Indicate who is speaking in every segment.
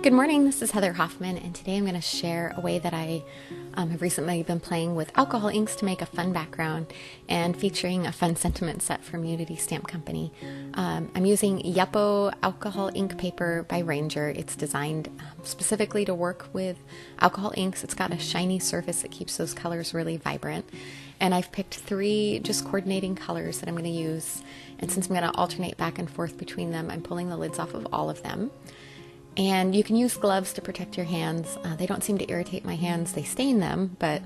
Speaker 1: Good morning, this is Heather Hoffman, and today I'm going to share a way that I have recently been playing with alcohol inks to make a fun background and featuring a fun sentiment set from Unity Stamp Company. I'm using Yupo alcohol ink paper by Ranger. It's designed specifically to work with alcohol inks. It's got a shiny surface that keeps those colors really vibrant. And I've picked 3 just coordinating colors that I'm going to use. And since I'm going to alternate back and forth between them, I'm pulling the lids off of all of them. And you can use gloves to protect your hands. They don't seem to irritate my hands. They stain them, but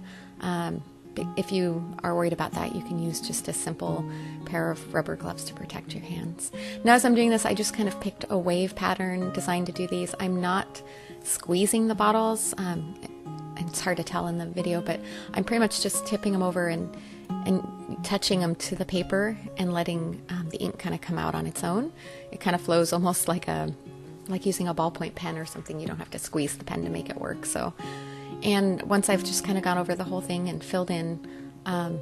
Speaker 1: if you are worried about that, you can use just a simple pair of rubber gloves to protect your hands. Now, as I'm doing this, I just kind of picked a wave pattern designed to do these. I'm not squeezing the bottles. It's hard to tell in the video, but I'm pretty much just tipping them over and touching them to the paper and letting the ink kind of come out on its own. It kind of flows almost like using a ballpoint pen or something. You don't have to squeeze the pen to make it work. So, and once I've just kind of gone over the whole thing and filled in, and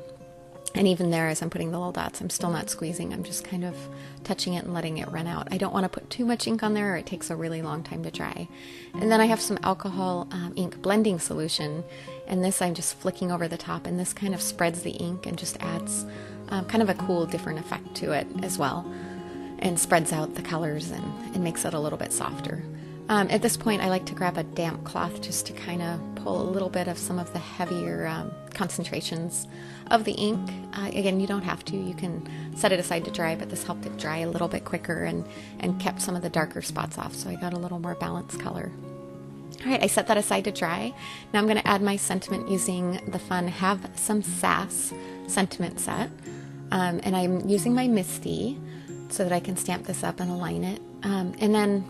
Speaker 1: even there as I'm putting the little dots, I'm still not squeezing. I'm just kind of touching it and letting it run out. I don't want to put too much ink on there or it takes a really long time to dry. And then I have some alcohol ink blending solution, and this I'm just flicking over the top, and this kind of spreads the ink and just adds kind of a cool different effect to it as well, and spreads out the colors and makes it a little bit softer. At this point, I like to grab a damp cloth just to kind of pull a little bit of some of the heavier concentrations of the ink. Again, you don't have to. You can set it aside to dry, but this helped it dry a little bit quicker and kept some of the darker spots off, so I got a little more balanced color. All right, I set that aside to dry. Now I'm going to add my sentiment using the fun Have Some Sass sentiment set. And I'm using my MISTI so that I can stamp this up and align it. And then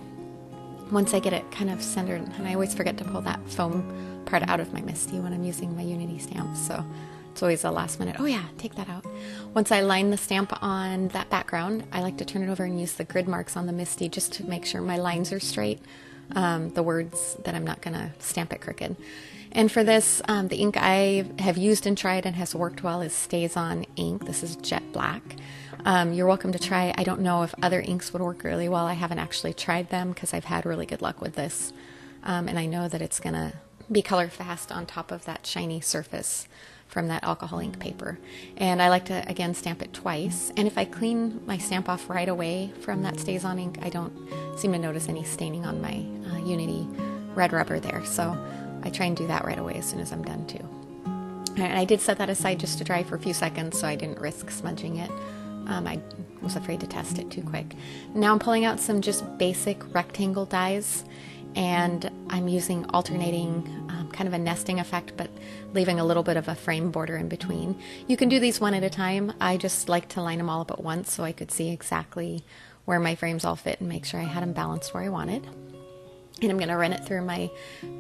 Speaker 1: once I get it kind of centered, and I always forget to pull that foam part out of my MISTI when I'm using my Unity stamps, so it's always a last minute, oh yeah, take that out. Once I line the stamp on that background, I like to turn it over and use the grid marks on the MISTI just to make sure my lines are straight, the words that I'm not going to stamp it crooked. And for this, the ink I have used and tried and has worked well is StazOn ink. This is jet black. You're welcome to try. I don't know if other inks would work really well. I haven't actually tried them because I've had really good luck with this. And I know that it's going to be color fast on top of that shiny surface from that alcohol ink paper. And I like to, again, stamp it twice. And if I clean my stamp off right away from that StazOn ink, I don't seem to notice any staining on my Unity red rubber there. So I try and do that right away as soon as I'm done too. And I did set that aside just to dry for a few seconds so I didn't risk smudging it. I was afraid to test it too quick. Now I'm pulling out some just basic rectangle dies, and I'm using alternating kind of a nesting effect, but leaving a little bit of a frame border in between. You can do these one at a time. I just like to line them all up at once so I could see exactly where my frames all fit and make sure I had them balanced where I wanted. And I'm going to run it through my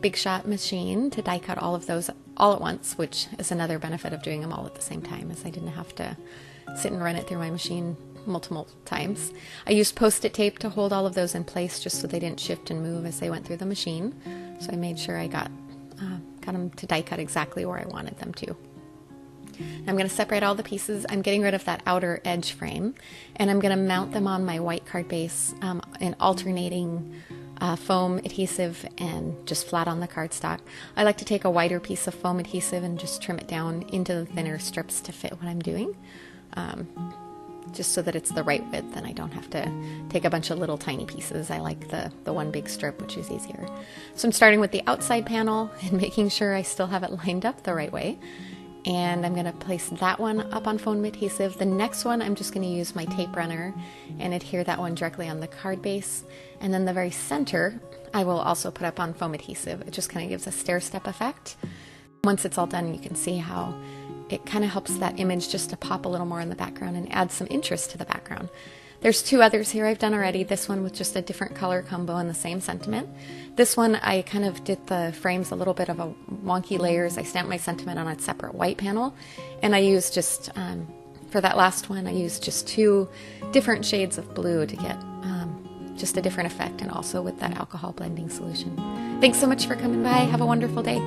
Speaker 1: Big Shot machine to die cut all of those all at once, which is another benefit of doing them all at the same time, is I didn't have to sit and run it through my machine multiple times. I used Post-it tape to hold all of those in place just so they didn't shift and move as they went through the machine. So I made sure I got them to die cut exactly where I wanted them to. I'm going to separate all the pieces. I'm getting rid of that outer edge frame, and I'm going to mount them on my white card base in alternating foam adhesive and just flat on the cardstock. I like to take a wider piece of foam adhesive and just trim it down into the thinner strips to fit what I'm doing, just so that it's the right width and I don't have to take a bunch of little tiny pieces. I like the one big strip, which is easier. So I'm starting with the outside panel and making sure I still have it lined up the right way. And I'm going to place that one up on foam adhesive. The next one, I'm just going to use my tape runner and adhere that one directly on the card base. And then the very center, I will also put up on foam adhesive. It just kind of gives a stair-step effect. Once it's all done, you can see how it kind of helps that image just to pop a little more in the background and add some interest to the background. There's 2 others here I've done already. This one with just a different color combo and the same sentiment. This one I kind of did the frames a little bit of a wonky layers. I stamped my sentiment on a separate white panel, and I used just, for that last one, I used just 2 different shades of blue to get just a different effect, and also with that alcohol blending solution. Thanks so much for coming by. Have a wonderful day.